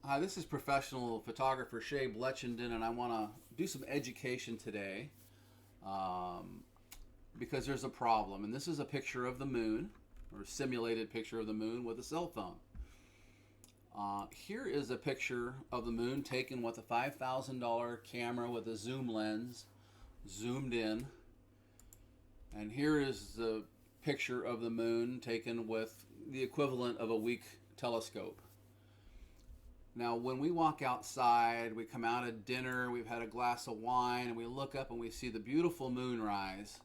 Hi, this is professional photographer Shay Bletchenden, and I want to do some education today um, because there's a problem. And this is a picture of the moon, or a simulated picture of the moon with a cell phone. Here is a picture of the moon taken with a $5,000 camera with a zoom lens, zoomed in. And here is the picture of the moon taken with the equivalent of a weak telescope. Now, when we walk outside, we come out at dinner, we've had a glass of wine, and we look up and we see the beautiful moonrise.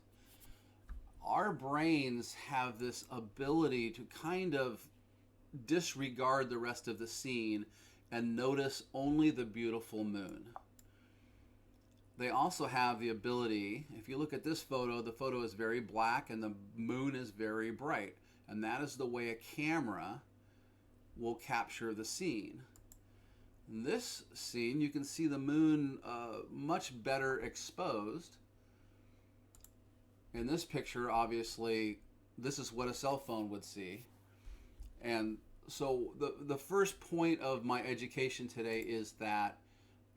Our brains have this ability to kind of disregard the rest of the scene and notice only the beautiful moon. They also have the ability, if you look at this photo, the photo is very black and the moon is very bright. And that is the way a camera will capture the scene. In this scene, you can see the moon much better exposed. In this picture, obviously, this is what a cell phone would see. And so the first point of my education today is that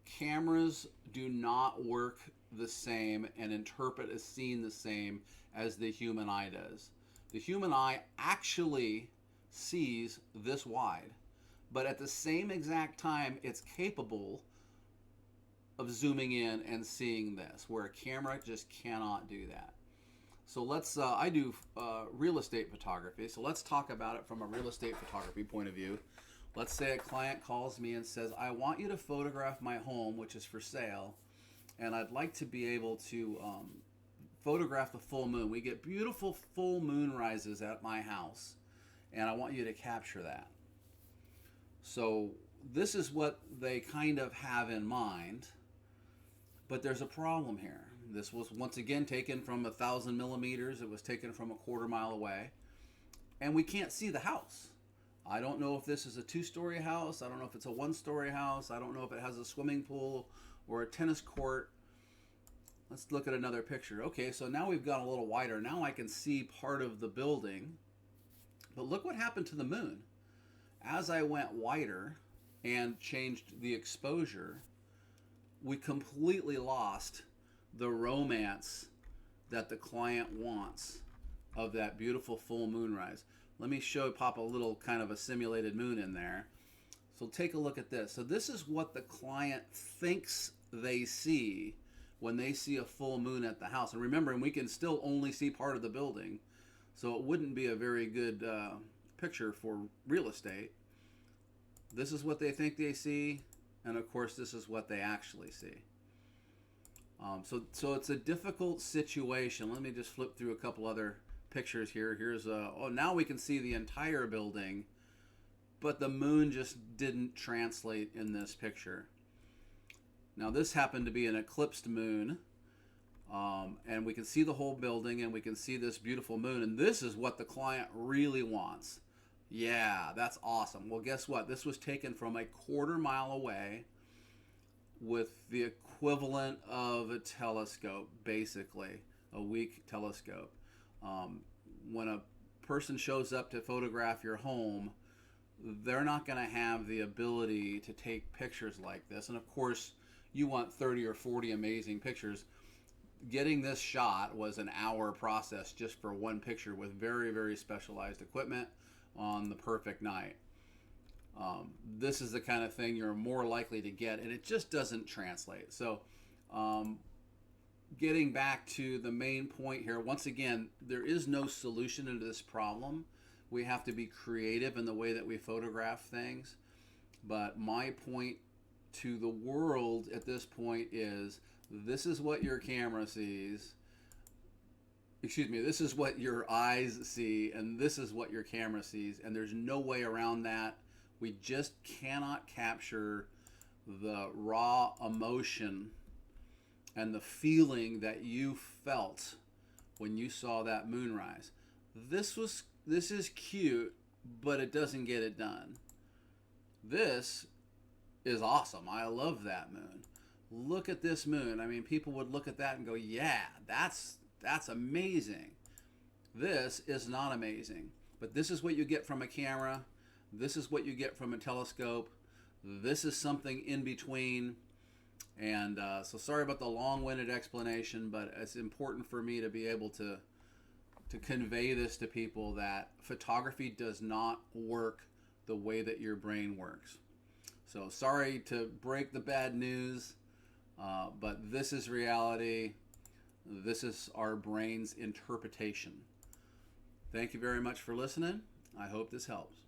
cameras do not work the same and interpret a scene the same as the human eye does. The human eye actually sees this wide, but at the same exact time, it's capable of zooming in and seeing this, where a camera just cannot do that. So I do real estate photography, so let's talk about it from a real estate photography point of view. Let's say a client calls me and says, I want you to photograph my home, which is for sale, and I'd like to be able to photograph the full moon. We get beautiful full moon rises at my house, and I want you to capture that. So this is what they kind of have in mind, but there's a problem here. This was once again taken from 1,000 millimeters. It was taken from a quarter mile away, and we can't see the house. I don't know if this is a 2-story house. I don't know if it's a 1-story house. I don't know if it has a swimming pool or a tennis court. Let's look at another picture. Okay, so now we've gone a little wider. Now I can see part of the building, but look what happened to the moon. As I went wider and changed the exposure, we completely lost the romance that the client wants of that beautiful full moonrise. Let me pop a little kind of a simulated moon in there. So take a look at this. So this is what the client thinks they see when they see a full moon at the house. And remember, we can still only see part of the building, so it wouldn't be a very good picture for real estate. This is what they think they see, and of course this is what they actually see. So it's a difficult situation. Let me just flip through a couple other pictures here. Now we can see the entire building, but the moon just didn't translate in this picture. Now this happened to be an eclipsed moon, and we can see the whole building, and we can see this beautiful moon, and this is what the client really wants. Yeah, that's awesome. Well, guess what? This was taken from a quarter mile away with the equivalent of a telescope, basically, a weak telescope. When a person shows up to photograph your home, they're not going to have the ability to take pictures like this. And of course, you want 30 or 40 amazing pictures. Getting this shot was an hour process just for one picture with very, very specialized equipment on the perfect night. This is the kind of thing you're more likely to get, and it just doesn't translate. So getting back to the main point here, once again, there is no solution to this problem. We have to be creative in the way that we photograph things. But my point to the world at this point is, this is what your camera sees. Excuse me, this is what your eyes see, and this is what your camera sees, and there's no way around that. We just cannot capture the raw emotion and the feeling that you felt when you saw that moonrise. This is cute, but it doesn't get it done. This is awesome. I love that moon. Look at this moon. I mean, people would look at that and go, yeah, that's amazing. This is not amazing, but this is what you get from a camera. This is what you get from a telescope. This is something in between. And so sorry about the long-winded explanation, but it's important for me to be able to convey this to people, that photography does not work the way that your brain works. So sorry to break the bad news, but this is reality. This is our brain's interpretation. Thank you very much for listening. I hope this helps.